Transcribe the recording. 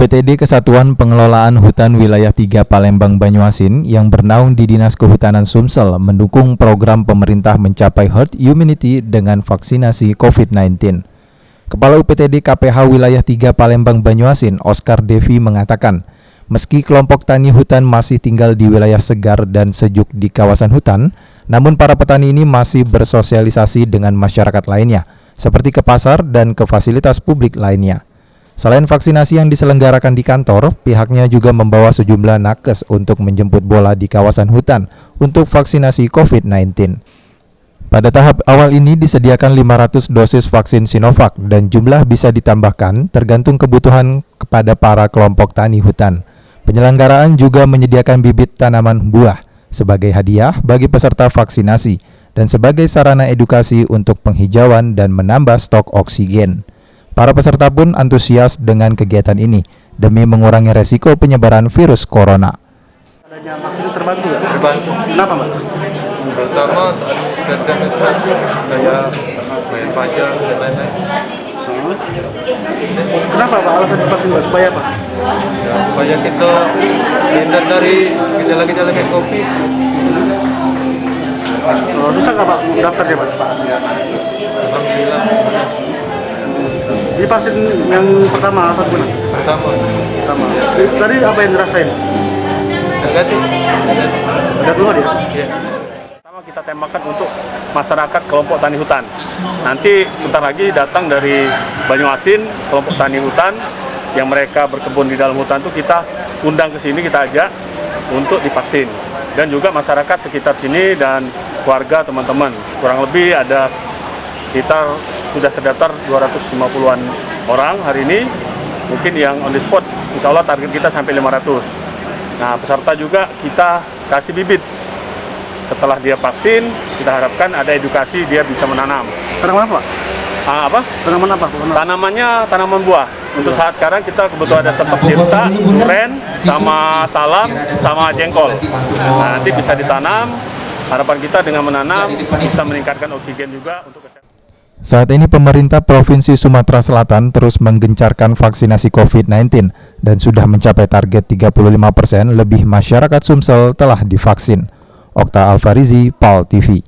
UPTD Kesatuan Pengelolaan Hutan Wilayah 3 Palembang Banyuasin yang bernaung di Dinas Kehutanan Sumsel mendukung program pemerintah mencapai herd immunity dengan vaksinasi COVID-19. Kepala UPTD KPH Wilayah 3 Palembang Banyuasin, Oscar Devi mengatakan, meski kelompok tani hutan masih tinggal di wilayah segar dan sejuk di kawasan hutan, namun para petani ini masih bersosialisasi dengan masyarakat lainnya, seperti ke pasar dan ke fasilitas publik lainnya. Selain vaksinasi yang diselenggarakan di kantor, pihaknya juga membawa sejumlah nakes untuk menjemput bola di kawasan hutan untuk vaksinasi COVID-19. Pada tahap awal ini disediakan 500 dosis vaksin Sinovac dan jumlah bisa ditambahkan tergantung kebutuhan kepada para kelompok tani hutan. Penyelenggaraan juga menyediakan bibit tanaman buah sebagai hadiah bagi peserta vaksinasi dan sebagai sarana edukasi untuk penghijauan dan menambah stok oksigen. Para peserta pun antusias dengan kegiatan ini demi mengurangi resiko penyebaran virus corona. Adanya vaksin terbantu nggak? Terbantu. Kenapa, Mbak? Terutama administrasi administrasi kayak bayar pajak dan lain-lain. Kenapa, Pak? Alasan vaksin Mbak? Supaya apa? Ya, supaya kita terhindar dari gejala-gejala kayak COVID. Bisa nggak, Pak, daftarnya, Pak? Alhamdulillah. Ini vaksin yang pertama atau gimana? Pertama. Tadi apa yang dirasain? Negatif. Udah keluar ya? Iya. Pertama kita tembakkan untuk masyarakat kelompok tani hutan. Nanti sebentar lagi datang dari Banyuasin, kelompok tani hutan yang mereka berkebun di dalam hutan itu kita undang ke sini, kita ajak untuk divaksin. Dan juga masyarakat sekitar sini dan keluarga teman-teman. Kurang lebih ada sekitar sudah terdaftar 250-an orang hari ini. Mungkin yang on the spot, insya Allah target kita sampai 500. Nah, peserta juga kita kasih bibit. Setelah dia vaksin, kita harapkan ada edukasi dia bisa menanam. Tanaman apa, Pak? Apa? Tanaman apa? Tanamannya tanaman buah. Untuk saat sekarang kita kebetulan ada seperti sirsa, duren, sama salam, sama jengkol. Nah, nanti bisa ditanam. Harapan kita dengan menanam bisa meningkatkan oksigen juga untuk kesehatan. Saat ini pemerintah Provinsi Sumatera Selatan terus menggencarkan vaksinasi COVID-19 dan sudah mencapai target 35% lebih masyarakat Sumsel telah divaksin. Okta Alfarizi, PAL TV.